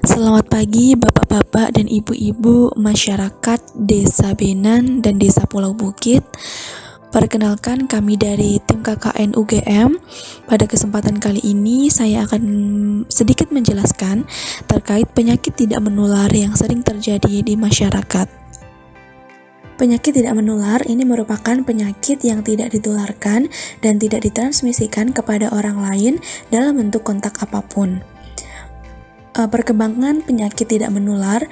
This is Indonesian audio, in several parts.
Selamat pagi Bapak-bapak dan Ibu-ibu masyarakat Desa Benan dan Desa Pulau Bukit. Perkenalkan, kami dari tim KKN UGM. Pada kesempatan kali ini saya akan sedikit menjelaskan terkait penyakit tidak menular yang sering terjadi di masyarakat. Penyakit tidak menular ini merupakan penyakit yang tidak ditularkan dan tidak ditransmisikan kepada orang lain dalam bentuk kontak apapun. Perkembangan penyakit tidak menular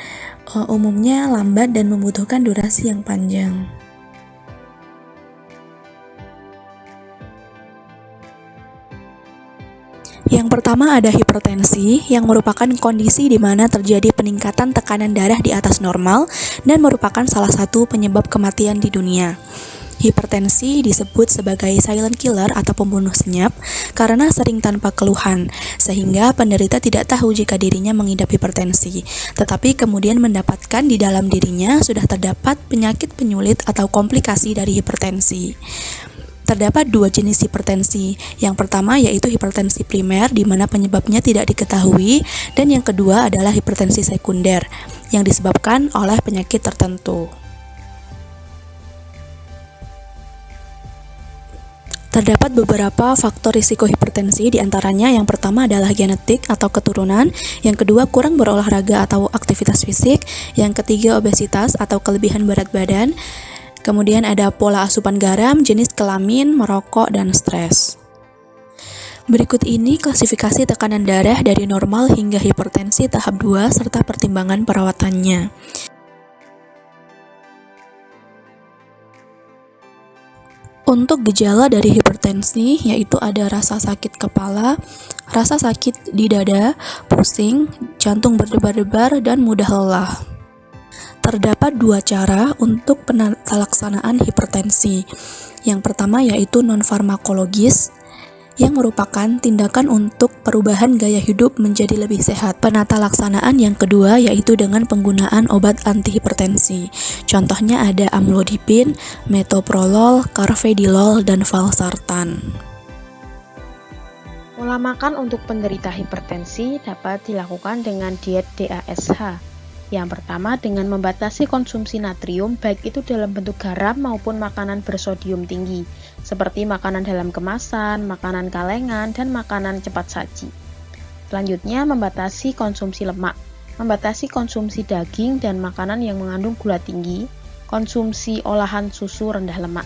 umumnya lambat dan membutuhkan durasi yang panjang. Yang pertama ada hipertensi, yang merupakan kondisi di mana terjadi peningkatan tekanan darah di atas normal dan merupakan salah satu penyebab kematian di dunia. Hipertensi disebut sebagai silent killer atau pembunuh senyap karena sering tanpa keluhan, sehingga penderita tidak tahu jika dirinya mengidap hipertensi, tetapi kemudian mendapatkan di dalam dirinya sudah terdapat penyakit penyulit atau komplikasi dari hipertensi. Terdapat dua jenis hipertensi. Yang pertama yaitu hipertensi primer, di mana penyebabnya tidak diketahui, dan yang kedua adalah hipertensi sekunder, yang disebabkan oleh penyakit tertentu. Terdapat beberapa faktor risiko hipertensi, diantaranya yang pertama adalah genetik atau keturunan, yang kedua kurang berolahraga atau aktivitas fisik, yang ketiga obesitas atau kelebihan berat badan, kemudian ada pola asupan garam, jenis kelamin, merokok, dan stres. Berikut ini klasifikasi tekanan darah dari normal hingga hipertensi tahap 2 serta pertimbangan perawatannya. Untuk gejala dari hipertensi, yaitu ada rasa sakit kepala, rasa sakit di dada, pusing, jantung berdebar-debar, dan mudah lelah. Terdapat dua cara untuk penelaksanaan hipertensi. Yang pertama yaitu non-farmakologis, yang merupakan tindakan untuk perubahan gaya hidup menjadi lebih sehat. Penata laksanaan yang kedua yaitu dengan penggunaan obat antihipertensi. Contohnya ada amlodipin, metoprolol, carvedilol, dan valsartan. Pola makan untuk penderita hipertensi dapat dilakukan dengan diet DASH. Yang pertama dengan membatasi konsumsi natrium baik itu dalam bentuk garam maupun makanan bersodium tinggi seperti makanan dalam kemasan, makanan kalengan, dan makanan cepat saji. Selanjutnya membatasi konsumsi lemak, membatasi konsumsi daging dan makanan yang mengandung gula tinggi, konsumsi olahan susu rendah lemak.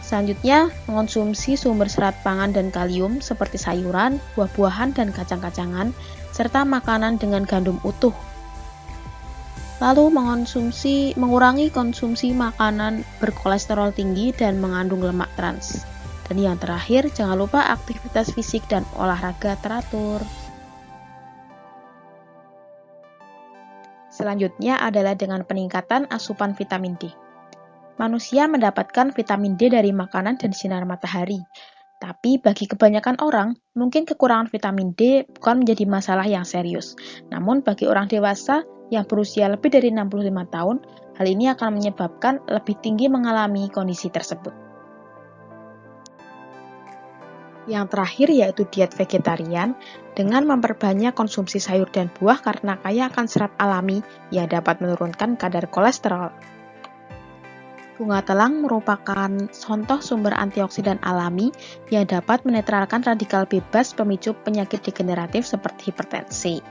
Selanjutnya mengonsumsi sumber serat pangan dan kalium seperti sayuran, buah-buahan, dan kacang-kacangan serta makanan dengan gandum utuh. Lalu mengurangi konsumsi makanan berkolesterol tinggi dan mengandung lemak trans. Dan yang terakhir, jangan lupa aktivitas fisik dan olahraga teratur. Selanjutnya adalah dengan peningkatan asupan vitamin D. Manusia mendapatkan vitamin D dari makanan dan sinar matahari. Tapi bagi kebanyakan orang, mungkin kekurangan vitamin D bukan menjadi masalah yang serius. Namun bagi orang dewasa yang berusia lebih dari 65 tahun, hal ini akan menyebabkan lebih tinggi mengalami kondisi tersebut. Yang terakhir yaitu diet vegetarian dengan memperbanyak konsumsi sayur dan buah karena kaya akan serat alami yang dapat menurunkan kadar kolesterol. Bunga telang merupakan contoh sumber antioksidan alami yang dapat menetralkan radikal bebas pemicu penyakit degeneratif seperti hipertensi.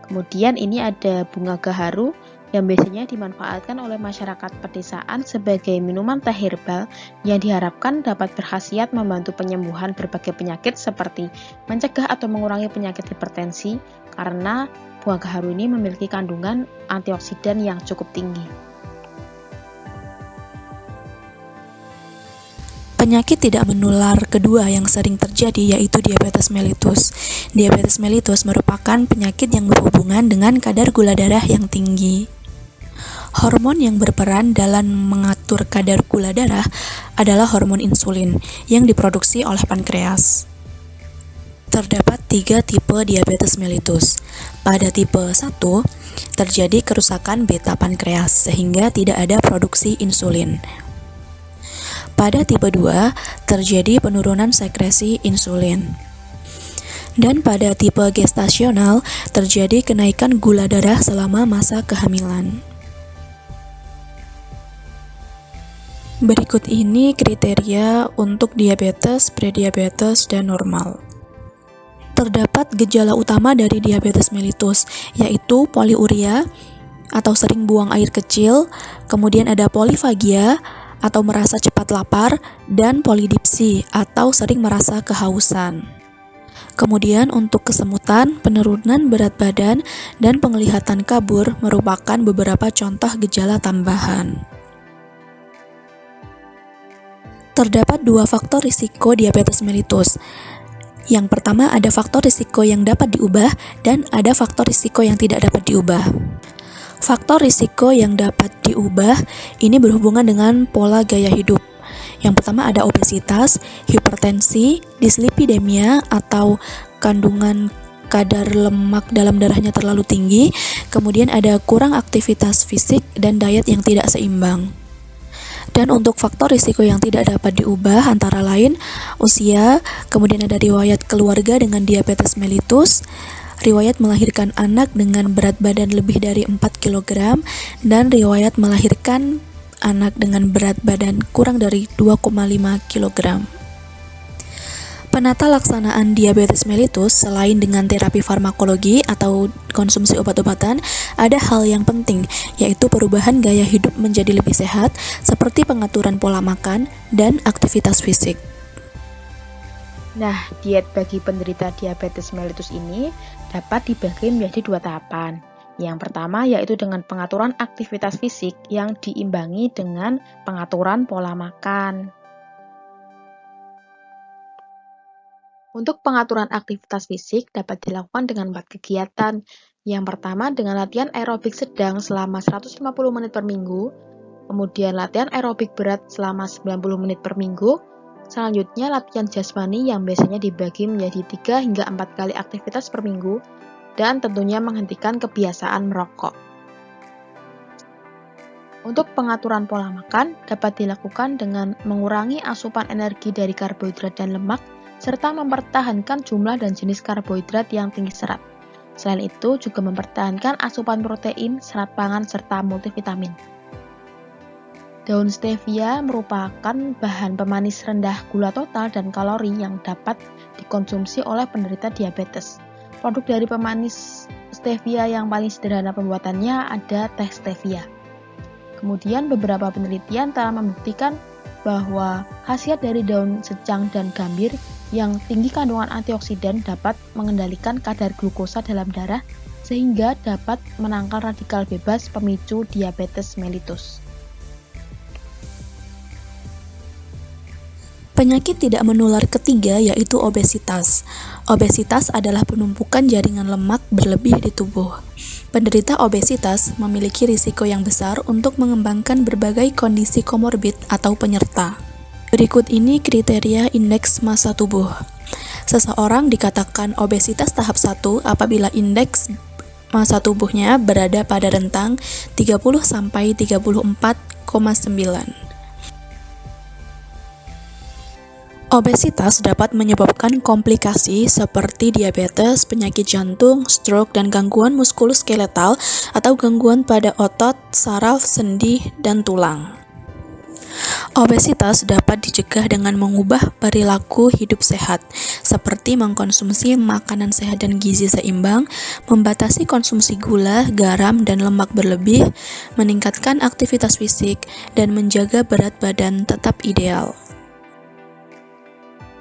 Kemudian ini ada bunga gaharu yang biasanya dimanfaatkan oleh masyarakat pedesaan sebagai minuman teh herbal yang diharapkan dapat berkhasiat membantu penyembuhan berbagai penyakit seperti mencegah atau mengurangi penyakit hipertensi karena bunga gaharu ini memiliki kandungan antioksidan yang cukup tinggi. Penyakit tidak menular kedua yang sering terjadi yaitu diabetes mellitus. Diabetes mellitus merupakan penyakit yang berhubungan dengan kadar gula darah yang tinggi. Hormon yang berperan dalam mengatur kadar gula darah adalah hormon insulin yang diproduksi oleh pankreas. Terdapat 3 tipe diabetes mellitus. Pada tipe 1, terjadi kerusakan beta pankreas sehingga tidak ada produksi insulin. Pada tipe 2, terjadi penurunan sekresi insulin. Dan pada tipe gestasional, terjadi kenaikan gula darah selama masa kehamilan. Berikut ini kriteria untuk diabetes, prediabetes, dan normal. Terdapat gejala utama dari diabetes mellitus, yaitu poliuria atau sering buang air kecil, kemudian ada polifagia atau merasa cepat lapar, dan polidipsi atau sering merasa kehausan. Kemudian untuk kesemutan, penurunan berat badan, dan penglihatan kabur merupakan beberapa contoh gejala tambahan. Terdapat dua faktor risiko diabetes mellitus. Yang pertama, ada faktor risiko yang dapat diubah dan ada faktor risiko yang tidak dapat diubah. Faktor risiko yang dapat diubah ini berhubungan dengan pola gaya hidup. Yang pertama ada obesitas, hipertensi, dislipidemia atau kandungan kadar lemak dalam darahnya terlalu tinggi, kemudian ada kurang aktivitas fisik dan diet yang tidak seimbang. Dan untuk faktor risiko yang tidak dapat diubah antara lain usia, kemudian ada riwayat keluarga dengan diabetes mellitus, riwayat melahirkan anak dengan berat badan lebih dari 4 kg, dan riwayat melahirkan anak dengan berat badan kurang dari 2,5 kg. Penata laksanaan diabetes mellitus selain dengan terapi farmakologi atau konsumsi obat-obatan, ada hal yang penting, yaitu perubahan gaya hidup menjadi lebih sehat, seperti pengaturan pola makan dan aktivitas fisik. Nah, diet bagi penderita diabetes mellitus ini dapat dibagi menjadi dua tahapan. Yang pertama yaitu dengan pengaturan aktivitas fisik yang diimbangi dengan pengaturan pola makan. Untuk pengaturan aktivitas fisik dapat dilakukan dengan 4 kegiatan. Yang pertama dengan latihan aerobik sedang selama 150 menit per minggu, kemudian latihan aerobik berat selama 90 menit per minggu, selanjutnya latihan jasmani yang biasanya dibagi menjadi 3 hingga 4 kali aktivitas per minggu, dan tentunya menghentikan kebiasaan merokok. Untuk pengaturan pola makan dapat dilakukan dengan mengurangi asupan energi dari karbohidrat dan lemak, serta mempertahankan jumlah dan jenis karbohidrat yang tinggi serat. Selain itu, juga mempertahankan asupan protein, serat pangan, serta multivitamin. Daun stevia merupakan bahan pemanis rendah gula total dan kalori yang dapat dikonsumsi oleh penderita diabetes. Produk dari pemanis stevia yang paling sederhana pembuatannya ada teh stevia. Kemudian beberapa penelitian telah membuktikan bahwa khasiat dari daun secang dan gambir yang tinggi kandungan antioksidan dapat mengendalikan kadar glukosa dalam darah sehingga dapat menangkal radikal bebas pemicu diabetes mellitus. Penyakit tidak menular ketiga yaitu obesitas. Obesitas adalah penumpukan jaringan lemak berlebih di tubuh. Penderita obesitas memiliki risiko yang besar untuk mengembangkan berbagai kondisi komorbid atau penyerta. Berikut ini kriteria indeks massa tubuh. Seseorang dikatakan obesitas tahap 1 apabila indeks massa tubuhnya berada pada rentang 30-34,9. Obesitas dapat menyebabkan komplikasi seperti diabetes, penyakit jantung, stroke, dan gangguan muskuloskeletal atau gangguan pada otot, saraf, sendi, dan tulang. Obesitas dapat dicegah dengan mengubah perilaku hidup sehat, seperti mengkonsumsi makanan sehat dan gizi seimbang, membatasi konsumsi gula, garam, dan lemak berlebih, meningkatkan aktivitas fisik, dan menjaga berat badan tetap ideal.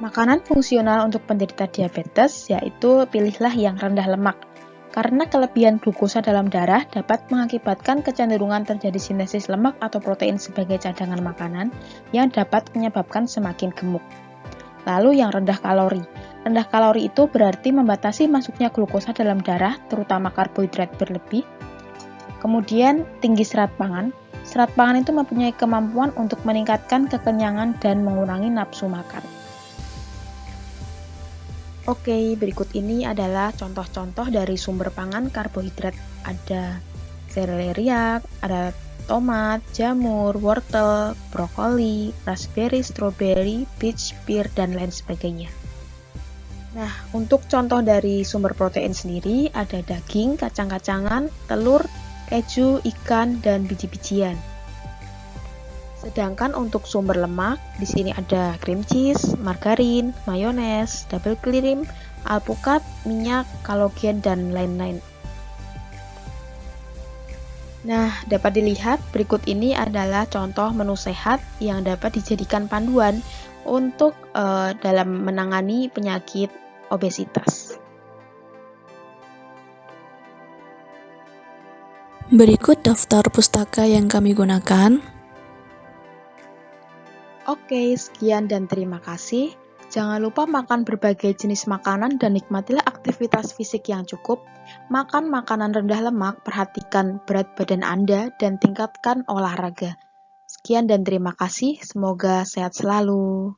Makanan fungsional untuk penderita diabetes yaitu pilihlah yang rendah lemak, karena kelebihan glukosa dalam darah dapat mengakibatkan kecenderungan terjadi sintesis lemak atau protein sebagai cadangan makanan yang dapat menyebabkan semakin gemuk. Lalu yang rendah kalori. Rendah kalori itu berarti membatasi masuknya glukosa dalam darah, terutama karbohidrat berlebih. Kemudian tinggi serat pangan. Serat pangan itu mempunyai kemampuan untuk meningkatkan kekenyangan dan mengurangi nafsu makan. Oke, berikut ini adalah contoh-contoh dari sumber pangan karbohidrat. Ada seleriak, ada tomat, jamur, wortel, brokoli, raspberry, strawberry, peach, pear, dan lain sebagainya. Nah, untuk contoh dari sumber protein sendiri ada daging, kacang-kacangan, telur, keju, ikan, dan biji-bijian. Sedangkan untuk sumber lemak, di sini ada cream cheese, margarin, mayones, double cream, alpukat, minyak, kolagen, dan lain-lain. Nah, dapat dilihat berikut ini adalah contoh menu sehat yang dapat dijadikan panduan untuk dalam menangani penyakit obesitas. Berikut daftar pustaka yang kami gunakan. Oke, sekian dan terima kasih. Jangan lupa makan berbagai jenis makanan dan nikmatilah aktivitas fisik yang cukup. Makan makanan rendah lemak, perhatikan berat badan Anda, dan tingkatkan olahraga. Sekian dan terima kasih. Semoga sehat selalu.